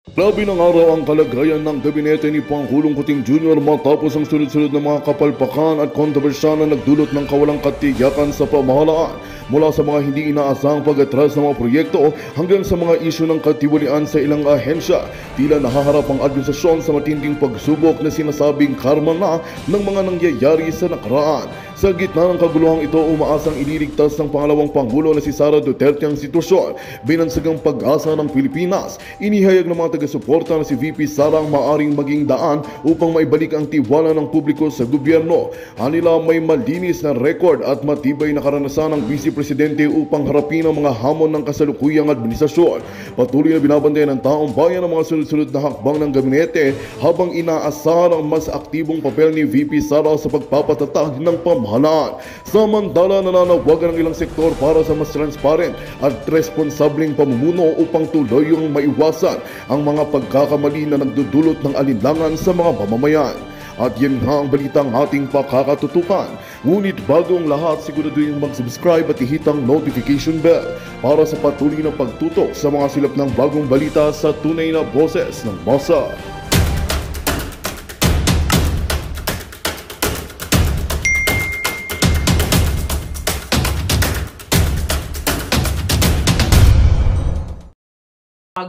Grabe ng araw ang kalagayan ng gabinete ni Pangulong Kuting Jr. matapos ang sunod-sunod na mga kapalpakan at kontrobersya na nagdulot ng kawalang katiyakan sa pamahalaan. Mula sa mga hindi inaasahang pag-atras ng mga proyekto hanggang sa mga isyu ng katiwalian sa ilang ahensya, tila nahaharap ang administrasyon sa matinding pagsubok na sinasabing karma na ng mga nangyayari sa nakaraan. Sa gitna ng kaguluhang ito, umaasang ililigtas ng pangalawang Pangulo na si Sara Duterte ang sitwasyon. Binansagang pag-asa ng Pilipinas, inihayag ng mga taga-suporta na si VP Sara ang maaring maging daan upang maibalik ang tiwala ng publiko sa gobyerno. Anila may malinis na record at matibay na karanasan ng Vice Presidente upang harapin ang mga hamon ng kasalukuyang administrasyon. Patuloy na binabantayan ng taong bayan ang mga sunod-sunod na hakbang ng gabinete habang inaasar ang mas aktibong papel ni VP Sara sa pagpapatatag ng pamahalaan. Samantala, nananawagan ng ilang sektor para sa mas transparent at responsableng pamumuno upang tuluyang maiwasan ang mga pagkakamali na nagdudulot ng alinlangan sa mga mamamayan. At yan nga ang balitang ating pakakatutukan. Ngunit bago ang lahat, siguraduhin mag-subscribe at ihit ang notification bell para sa patuloy na pagtutok sa mga silap ng bagong balita sa tunay na boses ng masa.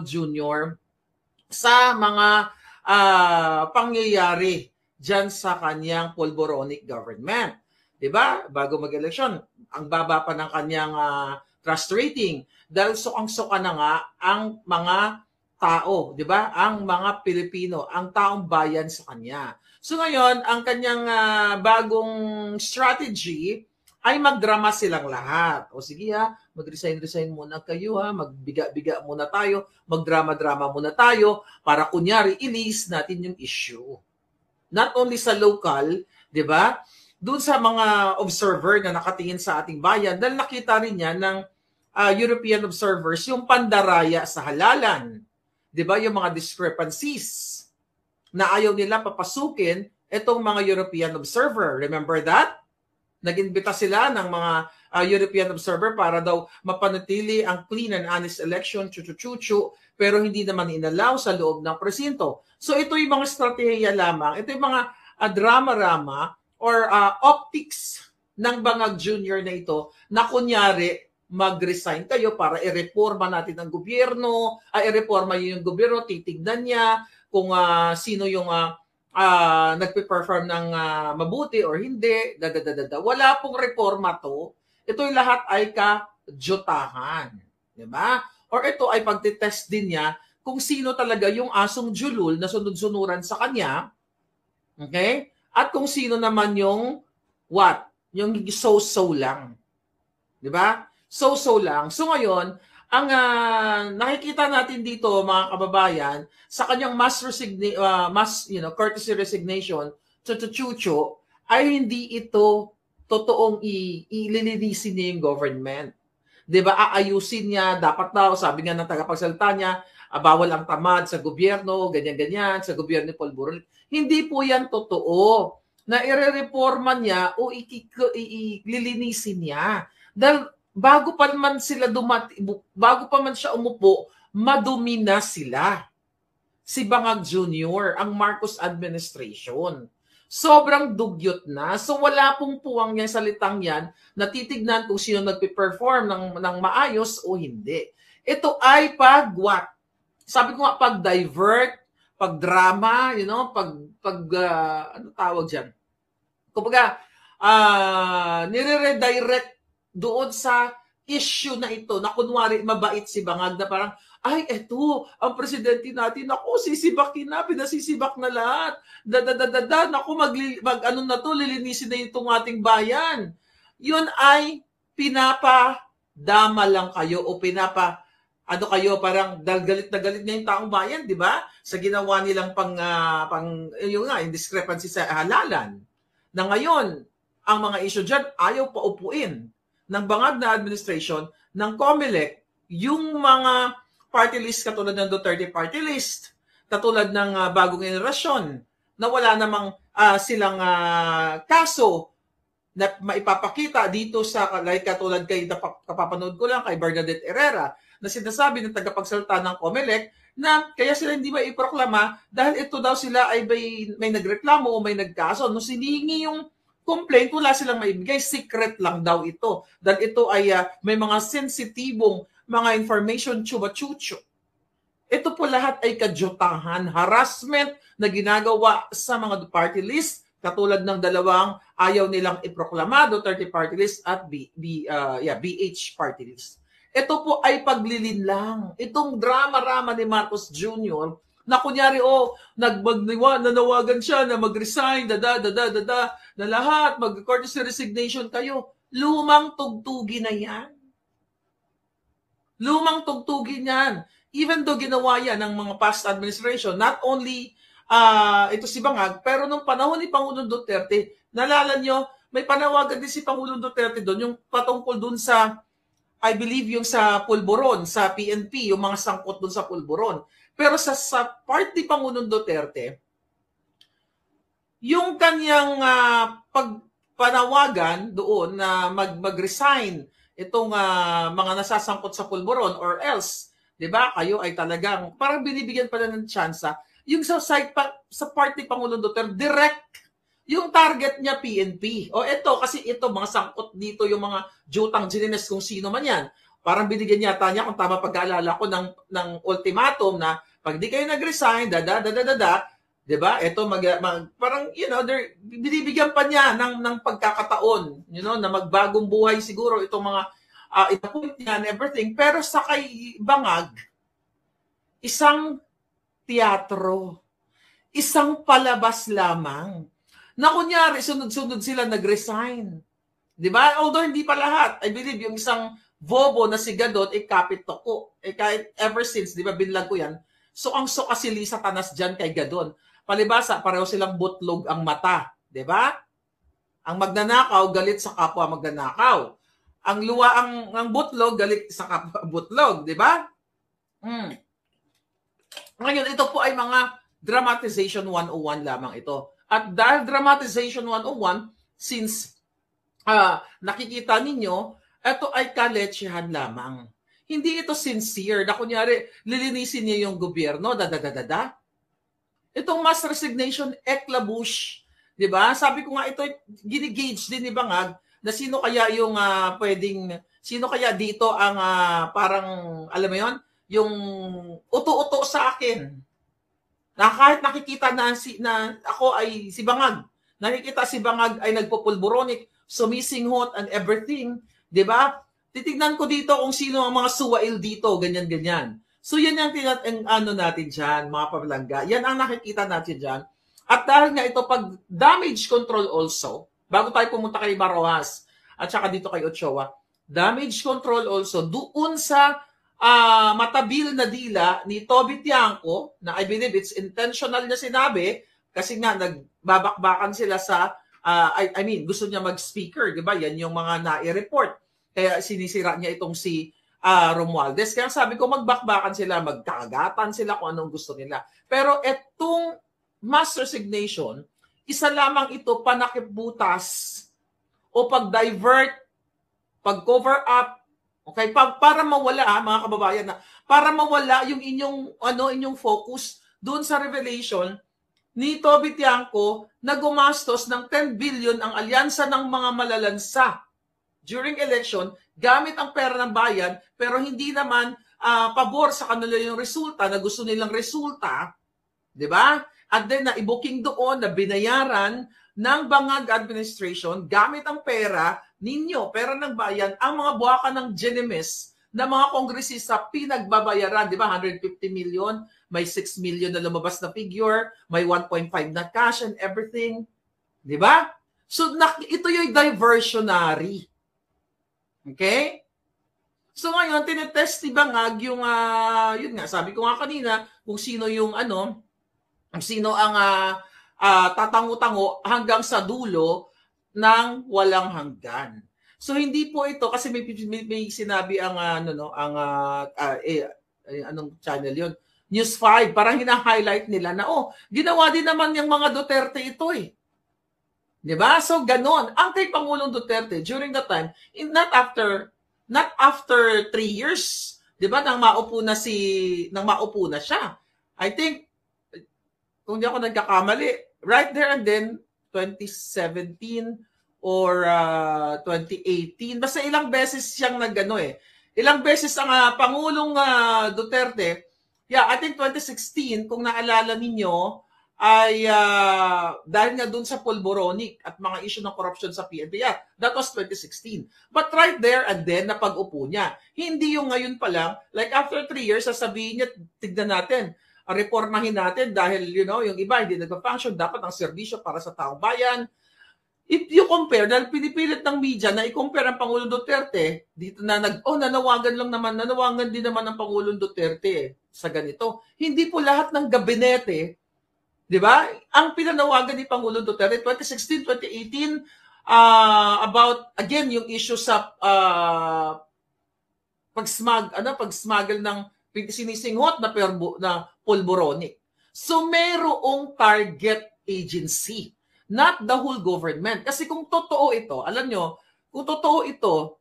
Junior sa mga pangyayari dyan sa kanyang polboronic government. Diba? Bago mag-eleksyon, ang baba pa ng kanyang trust rating dahil sukang-suka na nga ang mga tao, diba? Ang mga Pilipino, ang taong bayan sa kanya. So ngayon, ang kanyang bagong strategy ay magdrama silang lahat. O sige mag-resign muna kayo magbiga-biga muna tayo, magdrama-drama muna tayo para kunyari ilis natin yung issue. Not only sa local, 'di ba? Doon sa mga observer na nakatingin sa ating bayan, dahil nakita rin niya ng European observers yung pandaraya sa halalan. 'Di ba? Yung mga discrepancies na ayaw nila papasukin itong mga European observer. Remember that? Nag-imbita sila ng mga European observer para daw mapanatili ang clean and honest election, chuchu-chuchu, pero hindi naman inalaw sa loob ng presinto. So ito yung mga strategiya lamang, ito yung mga drama-rama or optics ng Bangag Junior na ito na kunyari mag-resign kayo para i-reforma natin ang gobyerno, i-reforma yung gobyerno, titignan niya kung sino yung nagpe-perform ng mabuti or hindi, Wala pong reforma to. Ito'y lahat ay kajotahan. Diba? Or ito ay pagtitest din niya kung sino talaga yung asong julul na sunod-sunuran sa kanya. Okay? At kung sino naman yung what? Yung so-so lang. Diba? So-so lang. So ngayon, ang nakikita natin dito mga kababayan sa kanyang courtesy resignation to Chucho ay hindi ito totoong ililinisin niya yung government. 'Di ba? Aayusin niya, dapat daw, sabi nga ng tagapagsalita niya, bawal ang tamad sa gobyerno, ganyan-ganyan, sa gobyerno ni Paul Burol. Hindi po yan totoo na ire-reforma niya o ililinisin niya. Dahil bago pa man siya umupo, madumi na sila. Si Bangag Jr., ang Marcos administration. Sobrang dugyot na. So wala pong puwang yung salitang yan na titignan kung sino nagpe-perform ng maayos o hindi. Ito ay pag-what? Sabi ko nga, pag-divert, pag-drama, ano tawag dyan? Kumbaga, nire-redirect doon sa issue na ito na kunwari mabait si Bangag na parang, ay, eto, ang presidente natin, ako, sisibakin na, pinasisibak na lahat. Naku, ano na to, lilinisin na itong ating bayan. Yun ay pinapadama lang kayo o ano kayo, parang galit na galit na yung taong bayan, di ba? Sa ginawa nilang yung discrepancy sa halalan. Na ngayon, ang mga issue dyan, ayaw paupuin ng Bangag na administration, ng COMELEC, yung mga party list katulad ng Duterte party list, katulad ng bagong henerasyon, na wala namang silang kaso na maipapakita dito sa, like katulad kay kapapanood ko lang kay Bernadette Herrera, na sinasabi ng tagapagsalita ng COMELEC na kaya sila hindi maiproklama dahil ito daw sila ay may nagreklamo o may nagkaso. Nung sinihingi yung complaint, wala silang maibigay. Secret lang daw ito. Dahil ito ay may mga sensitibong mga information chuba-chucho. Ito po lahat ay kadyutahan, harassment na ginagawa sa mga party list, katulad ng dalawang ayaw nilang iproklama, Duterte party list at BH party list. Ito po ay paglilinlang. Itong drama-rama ni Marcos Jr. na kunyari, nanawagan siya na mag-resign, na lahat, mag-courtesy resignation kayo. Lumang tugtugin na yan. Lumang tugtugin yan. Even though ginawa yan ng mga past administration, not only ito si Bangag, pero nung panahon ni Pangulong Duterte, nalala nyo, may panawagan din si Pangulong Duterte doon, yung patungkol doon sa I believe yung sa pulburon, sa PNP, yung mga sangkot doon sa pulburon. Pero sa part ni Pangulong Duterte, yung kanyang pagpanawagan doon na mag-resign itong mga nasasangkot sa pulburon or else, di ba, kayo ay talagang, parang binibigyan pala ng tsansa, yung sa part ni Pangulong Duterte, direct yung target niya PNP. O ito, kasi ito, mga sangkot dito, yung mga jutang ginines kung sino man yan. Parang binigyan yata niya, kung tama pag-aalala ko, ng ultimatum na pag di kayo nag-resign, diba? Ito, parang, binibigyan pa niya ng pagkakataon, na magbagong buhay siguro itong mga itapunt niya and everything. Pero sa kay Bangag, isang teatro, isang palabas lamang, na kunyari, sunod-sunod sila nag-resign. Di ba? Although hindi pa lahat. I believe yung isang bobo na si Gadot, kapit ko. Kahit ever since, di ba, binlag ko yan. So, ang suka si Lisa Tanas dyan kay Gadon. Palibasa, pareho silang butlog ang mata. Di ba? Ang magnanakaw, galit sa kapwa magnanakaw. Ang butlog, galit sa kapwa butlog. Di ba? Ngayon, ito po ay mga dramatization 101 lamang ito. At dahil dramatization 101, since nakikita ninyo, ito ay kaletsehan lamang. Hindi ito sincere na kunyari, lilinisin niya yung gobyerno, Itong mass resignation, eklabush. Diba? Sabi ko nga, ito ginigage din ni Bangag na sino kaya yung sino kaya dito ang parang, alam mo yon, yung uto-uto sa akin. Na kahit nakikita na ako ay si Bangag, nakikita si Bangag ay nagpupulburonic, sumisinghot and everything, di ba? Titignan ko dito kung sino ang mga suwail dito, ganyan-ganyan. So yan ang natin dyan, mga pablangga. Yan ang nakikita natin dyan. At dahil nga ito, pag damage control also, bago tayo pumunta kay Marojas, at saka dito kay Ochoa, damage control also, doon sa matabil na dila ni Toby Tiangco, na I believe it's intentional na sinabi, kasi nga nagbabakbakan sila sa, I mean, gusto niya mag-speaker, di ba? Yan yung mga nai-report. Kaya sinisira niya itong si Romualdez. Kaya sabi ko, magbakbakan sila, magkagatan sila kung anong gusto nila. Pero etong mass resignation, isa lamang ito panakipbutas o pag-divert, pag-cover up, okay, para mawala mga kababayan para mawala yung inyong focus doon sa revelation ni Toby Tiangco na gumastos ng 10 billion ang alyansa ng mga malalansa during election gamit ang pera ng bayan pero hindi naman pabor sa kanila yung resulta na gusto nilang resulta, 'di ba? At then na-booking doon na binayaran ng Bangag administration gamit ang pera ninyo, pera ng bayan, ang mga buwaka ng Genemes na mga kongresista pinagbabayaran, di ba? 150 million, may 6 million na lumabas na figure, may 1.5 na cash and everything. Di ba? So, ito yung diversionary. Okay? So, ngayon, tinetest ni Bangag yung, yun nga, sabi ko nga kanina, kung sino yung kung sino ang tatango-tango hanggang sa dulo ng walang hanggan. So hindi po ito kasi may sinabi ang anong channel 'yon? News 5, parang hina-highlight nila na ginawa din naman yung mga Duterte ito eh. 'Di ba? So ganon. Ang kay Pangulong Duterte during that time, not after 3 years, 'Di ba? Nang maupo na siya. I think kung di ako nagkakamali, right there and then 2017 or 2018, basta ilang beses siyang nagano eh. Ilang beses ang Pangulong Duterte, yeah, I think 2016, kung naalala ninyo, ay dahil nga dun sa Polboronic at mga issue ng corruption sa PNP. Yeah, that was 2016. But right there and then, napag-upo niya. Hindi yung ngayon pa lang, like after 3 years, sasabihin niya, tignan natin, reformahin natin dahil, yung iba hindi nagpa-function, dapat ang serbisyo para sa taong bayan. If you compare, dahil pinipilit ng media na i-compare ang Pangulong Duterte, dito na nanawagan din naman ng Pangulong Duterte sa ganito. Hindi po lahat ng gabinete, di ba? Ang pinanawagan ni Pangulong Duterte 2016, 2018 about again yung issue sa pagsmuggle ng sinisinghot na Polboronic. So mayroong target agency, not the whole government. Kasi kung totoo ito, alam nyo, kung totoo ito,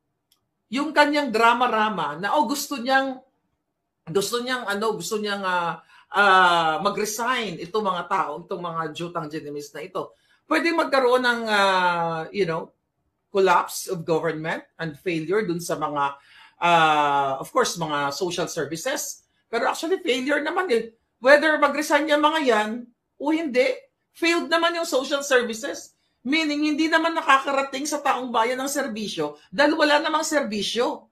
yung kanyang drama-rama na gusto niyang mag-resign itong mga tao, itong mga jutang genimis na ito. Pwede magkaroon ng collapse of government and failure dun sa mga of course mga social services. Pero actually failure naman eh. Whether mag-resign yung mga yan o hindi, failed naman yung social services. Meaning hindi naman nakakarating sa taong bayan ng serbisyo dahil wala namang serbisyo.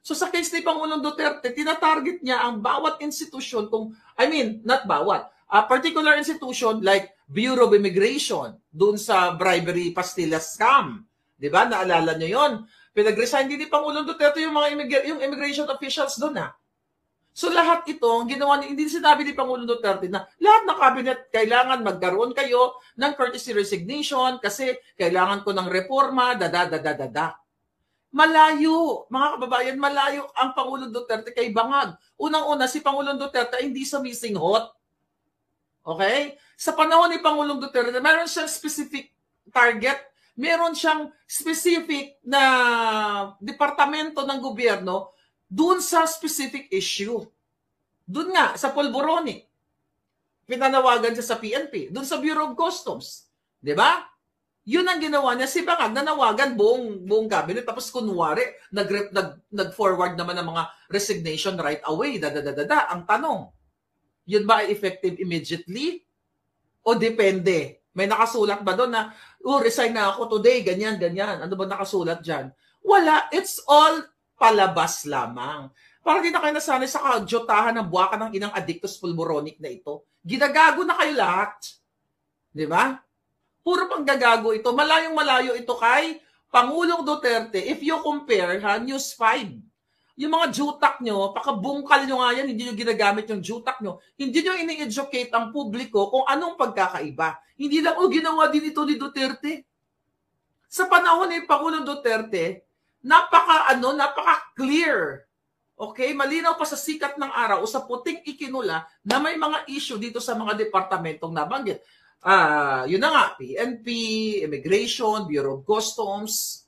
So sa case ni Pangulong Duterte, tinatarget niya ang bawat institusyon not bawat, a particular institution like Bureau of Immigration, dun sa bribery pastilla scam. Di ba? Naalala niyo yon. Pinag-resign din ni Pangulong Duterte yung mga immigration officials dun So lahat ito, ginawa hindi sinabi ni Pangulong Duterte na lahat ng cabinet kailangan magkaroon kayo ng courtesy resignation kasi kailangan ko ng reforma, Malayo, mga kababayan, malayo ang Pangulong Duterte kay bangag. Unang-una, si Pangulong Duterte hindi sumisinghot. Okay? Sa panahon ni Pangulong Duterte, meron siyang specific target, meron siyang specific na departamento ng gobyerno dun sa specific issue. Dun nga, sa Polboronic. Pinanawagan siya sa PNP. Dun sa Bureau of Customs. Diba? Yun ang ginawa niya. Si Bangag, nanawagan buong cabinet. Tapos kunwari, nag-forward naman ng mga resignation right away. Ang tanong, yun ba ay effective immediately? O depende? May nakasulat ba doon na, resign na ako today, ganyan. Ano ba nakasulat dyan? Wala. It's all palabas lamang. Para di na kayo nasanay sa kajotahan ng buwakan ng inang addictus pulboronic na ito. Ginagago na kayo lahat. Di ba? Puro pang gagago ito. Malayong-malayo ito kay Pangulong Duterte. If you compare, News 5, yung mga jutak nyo, pakabungkal nyo nga yan, hindi nyo ginagamit yung jutak nyo. Hindi nyo ini-educate ang publiko kung anong pagkakaiba. Hindi lang, ginawa din ito ni Duterte. Sa panahon ni Pangulong Duterte, napaka-clear. Okay? Malinaw pa sa sikat ng araw o sa puting ikinula na may mga issue dito sa mga departamentong nabanggit. Yun na nga, PNP, Immigration, Bureau of Customs.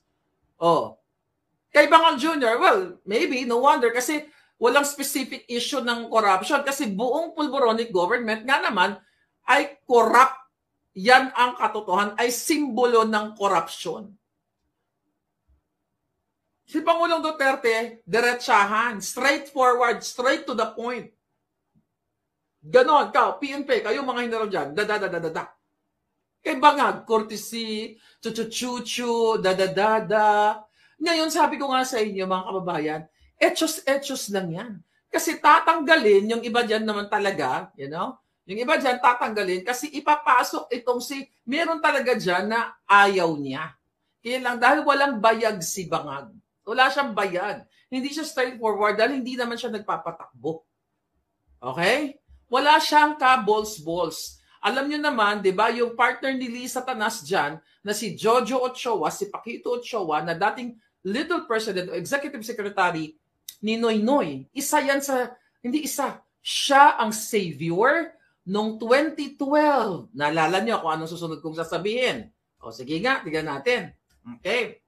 Kay Bangag Jr., well, maybe, no wonder, kasi walang specific issue ng corruption kasi buong Polboronic government nga naman ay corrupt. Yan ang katotohanan, ay simbolo ng corruption. Si Pangulong Duterte, diretsahan, straightforward, straight to the point. Ganon, PNP, kayo mga hinarap dyan, Kay Bangag, courtesy, chuchu-chuchu, Ngayon, sabi ko nga sa inyo, mga kababayan, etchos lang yan. Kasi tatanggalin, yung iba dyan naman talaga, yung iba dyan tatanggalin kasi ipapasok itong meron talaga dyan na ayaw niya. Kaya lang, dahil walang bayag si Bangag. Wala siyang bayag. Hindi siya straightforward dahil hindi naman siya nagpapatakbo. Okay? Wala siyang ka-balls-balls. Alam nyo naman, di ba, yung partner ni Lisa Tanas dyan, na si Jojo Ochoa, si Paquito Ochoa, na dating Little President o Executive Secretary ni Noynoy. Siya ang savior noong 2012. Naalala nyo kung anong susunod kong sasabihin. Sige nga, tignan natin. Okay.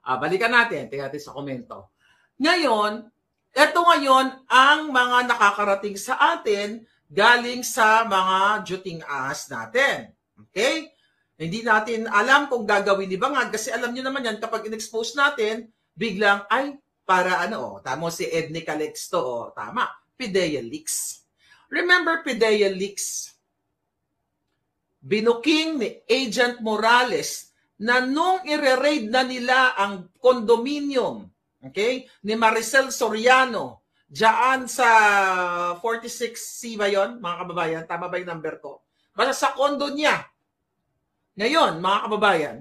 Balikan natin. Tignan natin sa komento. Ngayon, Ito ngayon ang mga nakakarating sa atin galing sa mga juting ahas natin. Okay? Hindi natin alam kung gagawin ni Bangag kasi alam nyo naman yan kapag in-expose natin, biglang, ay, para ano, tama si Edney Calixto, tama, PIDEA leaks. Remember PIDEA leaks? Binuking ni Agent Morales na nung i-raid na nila ang condominium, okay, ni Maricel Soriano, diyan sa 46C ba yun, mga kababayan? Tama ba yung number ko? Basta sa condo niya. Ngayon, mga kababayan,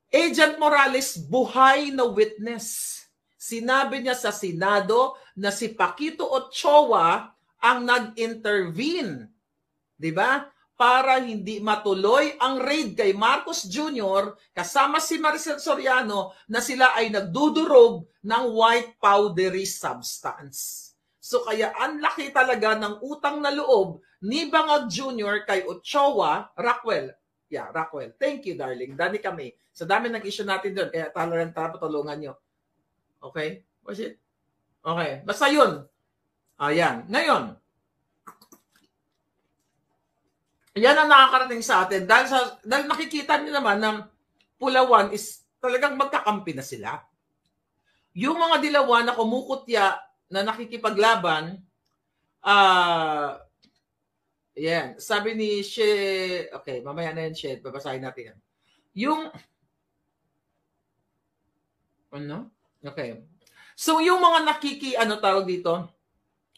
Agent Morales buhay na witness. Sinabi niya sa Senado na si Paquito Ochoa ang nag-intervene. Diba? Para hindi matuloy ang raid kay Marcos Jr. kasama si Maricel Soriano na sila ay nagdudurog ng white powdery substance. So kaya ang laki talaga ng utang na loob ni Bangag Jr. kay Ochoa, Rockwell. Yeah, Rockwell. Thank you, darling. Dami kami. Sa dami ng issue natin doon, kaya talagang patulungan nyo. Okay? Was it? Okay. Basta yun. Ayan. Ngayon, yan ang nakakarating sa atin dahil nakikita niyo naman na Pulawan is talagang magkakampi na sila. Yung mga Dilawan na kumukutya na nakikipaglaban, yan, sabi ni She, okay, mamaya na yan, She, babasahin natin yan. Yung, ano? Okay. So, yung mga tawag dito,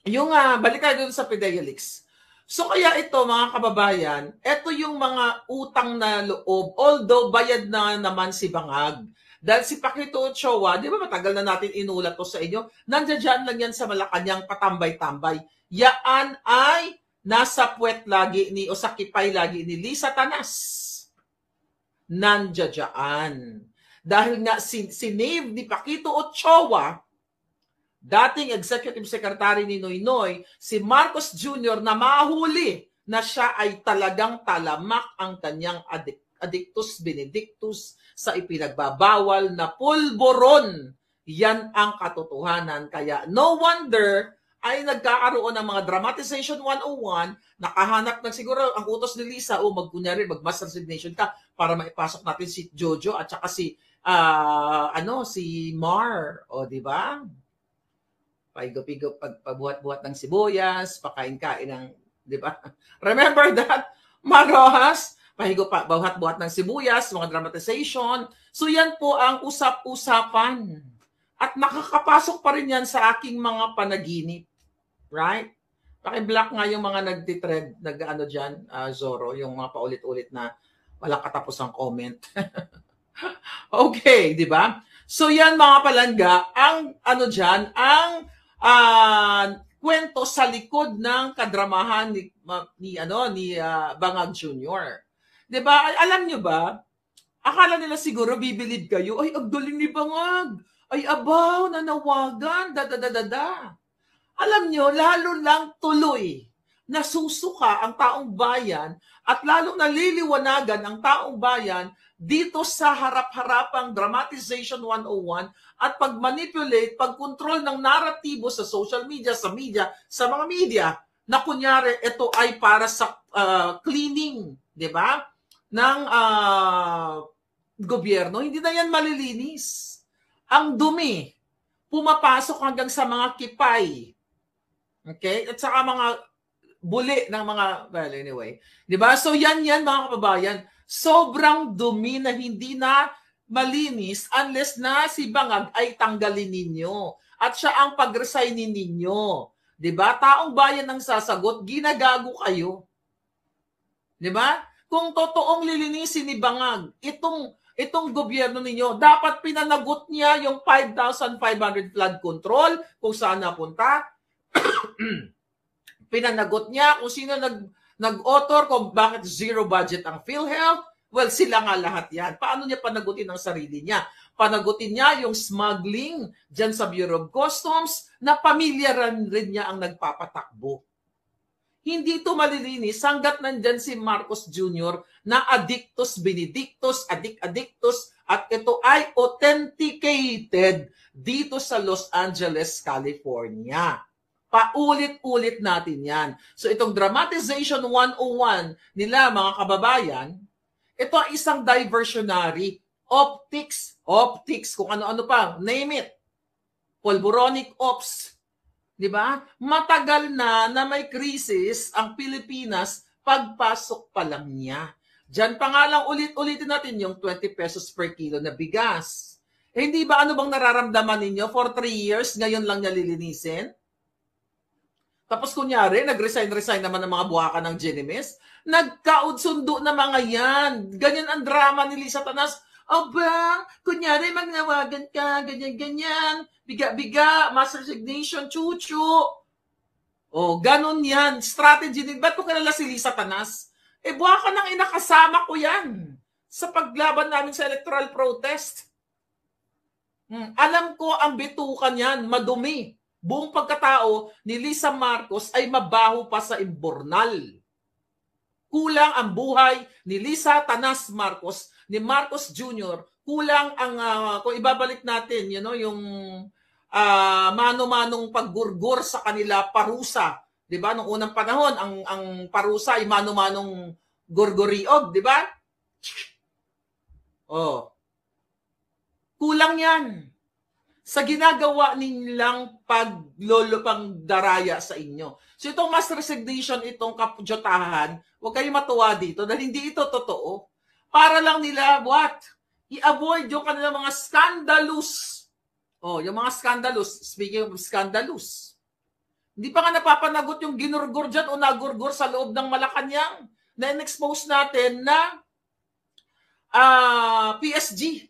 yung, balik tayo dun sa PIDEA leaks. So kaya ito mga kababayan, ito yung mga utang na loob, although bayad na naman si Bangag. Dahil si Paquito Ochoa, di ba matagal na natin inulat to sa inyo, nandiyan lang yan sa Malacanang patambay-tambay. Yaan ay nasa puwet lagi ni, o sa kipay lagi ni Lisa Tanas. Nandiyan. Dahil nga sinave ni Paquito Ochoa, dating Executive Secretary ni Noynoy, si Marcos Jr. na mahuli na siya ay talagang talamak ang kanyang addictus benedictus sa ipinagbabawal na pulboron. Yan ang katotohanan. Kaya no wonder ay nagkakaroon ng mga dramatization 101, nakahanap ng siguro ang utos ni Lisa, magkunyari, mag-mass resignation ka para maipasok natin si Jojo at saka si Mar. O, di ba? Paigo-pigo, pagpabuhat-buhat ng sibuyas, pakain-kain ng, di ba? Remember that? Marojas, buhat-buhat ng sibuyas, mga dramatization. So yan po ang usap-usapan. At nakakapasok pa rin yan sa aking mga panaginip. Right? Paki-block nga yung mga nagtitread, dyan, Zorro, yung mga paulit-ulit na walang katapusang comment. Okay, di ba? So yan mga palangga, ang kwento sa likod ng kadramahan ni Bangag Jr. 'Di ba? Alam niyo ba? Akala nila siguro bibilib kayo, ay ang galing ni Bangag. Ay abaw, nanawagan, Alam niyo, lalo lang tuloy nasusuka ang taong bayan at lalong naliliwanagan ang taong bayan dito sa harap-harapang dramatization 101 at pag-manipulate, pag-control ng naratibo sa social media, sa mga media, na kunyari ito ay para sa cleaning, di ba? Ng gobyerno. Hindi na yan malilinis. Ang dumi, pumapasok hanggang sa mga kipay. Okay? At saka mga buli ng mga, well, anyway. Di ba? So yan mga kababayan. Sobrang dumi na hindi na malinis unless na si Bangag ay tanggalin ninyo. At siya ang pag-resignin ninyo. Diba? Taong bayan ang sasagot, ginagago kayo. Diba? Kung totoong lilinisin ni Bangag, itong gobyerno ninyo, dapat pinanagot niya yung 5,500 flood control, kung saan napunta. Pinanagot niya kung sino nag-author kung bakit zero budget ang PhilHealth. Well, sila nga lahat yan. Paano niya panagutin ang sarili niya? Panagutin niya yung smuggling dyan sa Bureau of Customs na pamilya rin niya ang nagpapatakbo. Hindi ito malilinis hanggat nandyan si Marcos Jr. na addictus benedictus, addictus, at ito ay authenticated dito sa Los Angeles, California. Paulit-ulit natin yan. So itong Dramatization 101 nila, mga kababayan, ito ay isang diversionary optics, kung ano-ano pa, name it. Polboronic ops. Di ba? Matagal na may krisis ang Pilipinas pagpasok pa lang niya. Diyan pa nga lang ulit-ulitin natin yung 20 pesos per kilo na bigas. Eh, hindi ba ano bang nararamdaman ninyo? For 3 years, ngayon lang niya lilinisin? Tapos kunyari, nag-resign naman ng mga buhakan ng Genimes. Nagkaudsundo na mga yan. Ganyan ang drama ni Lisa Tanas. Aba, kunyari magnawagan ka, ganyan-ganyan. Biga-biga, mass resignation, chuchu. O, ganun yan. Strategy din. Ba't ko kilala si Lisa Tanas? Eh, buhakan ng inakasama ko yan. Sa paglaban namin sa electoral protest. Alam ko ang bitukan yan, madumi. Buong pagkatao ni Lisa Marcos ay mabaho pa sa imbornal. Kulang ang buhay ni Lisa Tanas Marcos, ni Marcos Jr., kulang ang, kung ibabalik natin, yung mano-manong paggurgur sa kanila parusa. Diba? Noong unang panahon, ang parusa ay mano-manong gurguriog. Diba? Oh. Kulang yan sa ginagawa nilang paglolopang daraya sa inyo. So itong mass resignation, itong kapudyotahan, huwag kayong matuwa dito dahil hindi ito totoo. Para lang nila, i-avoid yung kanilang mga scandalous. Oh, yung mga scandalous, speaking of scandalous, hindi pa nga napapanagot yung ginurgur dyan o nagurgur sa loob ng Malacanang na in-expose natin na PSG.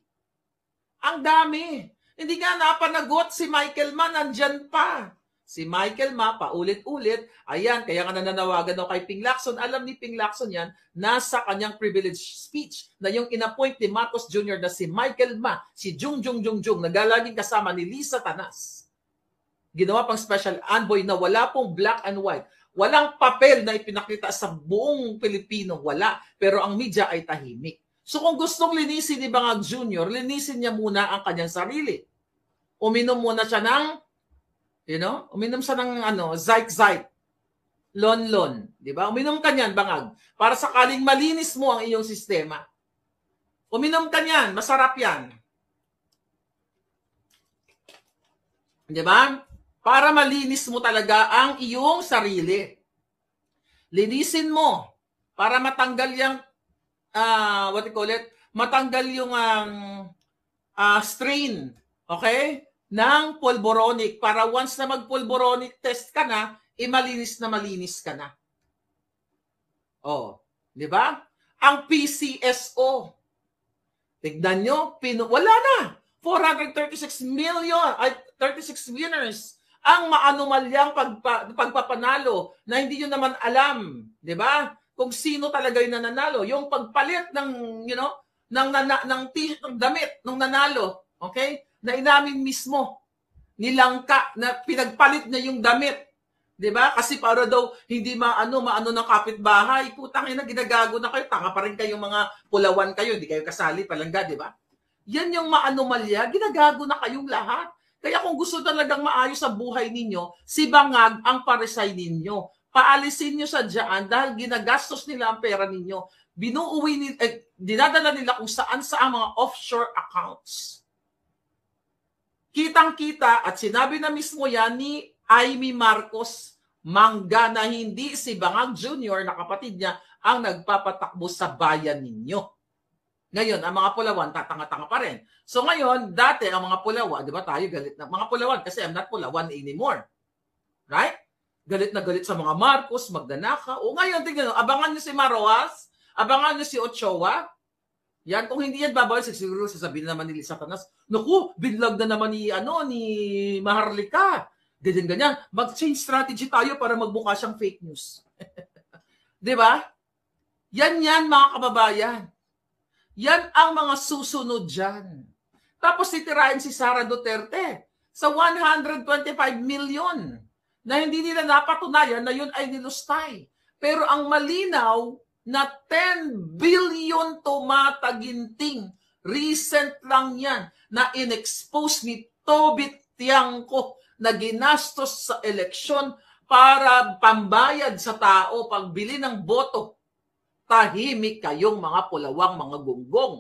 Ang dami. Hindi nga napanagot si Michael Ma, nandyan pa. Si Michael Ma, paulit-ulit, ayan, kaya nga nananawagan daw kay Ping Lacson. Alam ni Ping Lacson yan, nasa kanyang privilege speech na yung inappoint ni Marcos Jr. na si Michael Ma, si Jung, nagalaging kasama ni Lisa Tanas. Ginawa pang special envoy na wala pong black and white. Walang papel na ipinakita sa buong Pilipino, wala. Pero ang media ay tahimik. So kung gustong linisin ni Bangag Jr., linisin niya muna ang kanyang sarili. Uminom muna siya ng, uminom siya ng Zyke, Lon. Di ba? Uminom ka niyan, Bangag. Para sakaling malinis mo ang iyong sistema. Uminom ka niyan, masarap yan. Di ba? Para malinis mo talaga ang iyong sarili. Linisin mo para matanggal yung matanggal yung strain, okay, ng polboronic para once na mag-polboronic test ka na, malinis ka na. Oh, di ba? Ang PCSO, tignan nyo, wala na. 436 million, 36 winners ang maanumalyang pagpapanalo na hindi nyo naman alam, di ba? Kung sino talaga yung nananalo. Yung pagpalit ng, ng damit ng nanalo, okay? Na inamin mismo, nilangka, na pinagpalit niya yung damit. Diba? Kasi para daw hindi maano ng kapitbahay. Putang ina, ginagago na kayo. Tanga pa rin kayong mga pulawan kayo. Hindi kayo kasali palangga, diba? Yan yung maanomalya. Ginagago na kayong lahat. Kaya kung gusto talagang maayos sa buhay ninyo, si Bangag ang parisay ninyo. Paalisin nyo sa dyan dahil ginagastos nila ang pera ninyo. Dinadala nila kung saan sa mga offshore accounts. Kitang-kita at sinabi na mismo yan ni Amy Marcos Mangga na hindi si Bangag Jr. na kapatid niya ang nagpapatakbo sa bayan ninyo. Ngayon, ang mga Pulawan, tatanga-tanga pa rin. So ngayon, dati ang mga Pulawan, di ba tayo galit na? Mga Pulawan, kasi I'm not Pulawan anymore. Right? Galit na galit sa mga Marcos, Magdanaka. O ngayon, tingnan nyo, abangan nyo si Maroas, abangan nyo si Ochoa. Yan, kung hindi yan babawal, siguro sasabihin naman ni Lisa Tanas, naku, binlag na naman ni Maharlika. Ganyan. Mag-change strategy tayo para magbuka siyang fake news. Di ba? Yan, mga kababayan. Yan ang mga susunod dyan. Tapos titirahin si Sara Duterte sa 125 million na hindi nila napatunayan na yun ay nilustay. Pero ang malinaw na 10 billion tumataginting. Recent lang yan na in-expose ni Tobit Tiangco na ginastos sa eleksyon para pambayad sa tao pagbili ng boto. Tahimik kayong mga pulawang mga gunggong.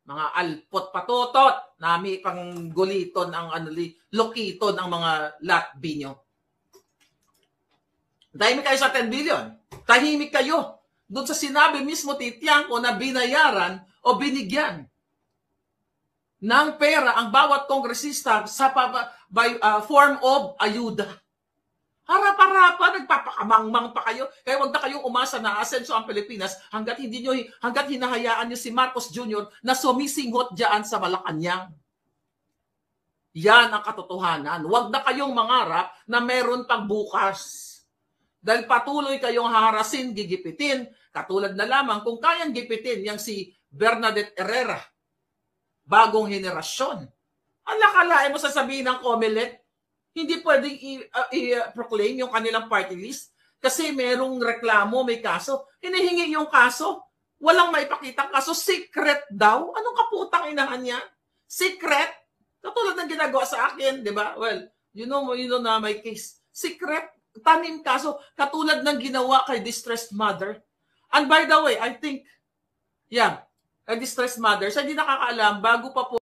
Mga alpot patotot, nami pang guliton ang lokiton ang mga latbi nyo. Tahimik kayo sa 10 billion. Tahimik kayo doon sa sinabi mismo Tiangco na binayaran o binigyan ng pera ang bawat kongresista sa form of ayuda. Harap-harapan, nagpapakamangmang pa kayo. Kaya huwag na kayong umasa na asenso ang Pilipinas hanggat hinahayaan nyo si Marcos Jr. na sumisinghot dyan sa Malacanang. Yan ang katotohanan. Huwag na kayong mangarap na meron pang bukas. Dahil patuloy kayong haharasin, gigipitin, katulad na lamang kung kayang gipitin yang si Bernadette Herrera, bagong henerasyon. Alakalain mo sasabihin ng COMELEC, hindi pwedeng i-proclaim yung kanilang party list kasi merong reklamo, may kaso. Hinihingi yung kaso, walang maipakitang kaso, secret daw. Anong kaputang inahan niya? Secret? Katulad ng ginagawa sa akin, di ba? Well, you know na may case. Secret, tanim kaso, katulad ng ginawa kay distressed mother. And by the way, I think, a distressed mother, sa hindi nakakaalam, bago pa po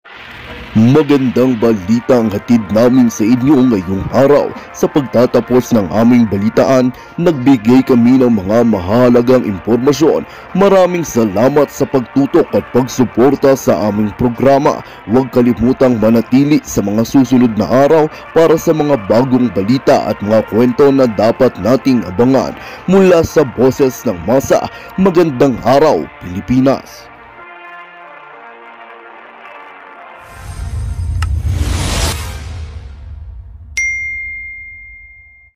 Magandang balita ang hatid namin sa inyo ngayong araw. Sa pagtatapos ng aming balitaan, nagbigay kami ng mga mahalagang impormasyon. Maraming salamat sa pagtutok at pagsuporta sa aming programa. Huwag kalimutang manatili sa mga susunod na araw para sa mga bagong balita at mga kwento na dapat nating abangan. Mula sa Boses ng Masa, magandang araw, Pilipinas!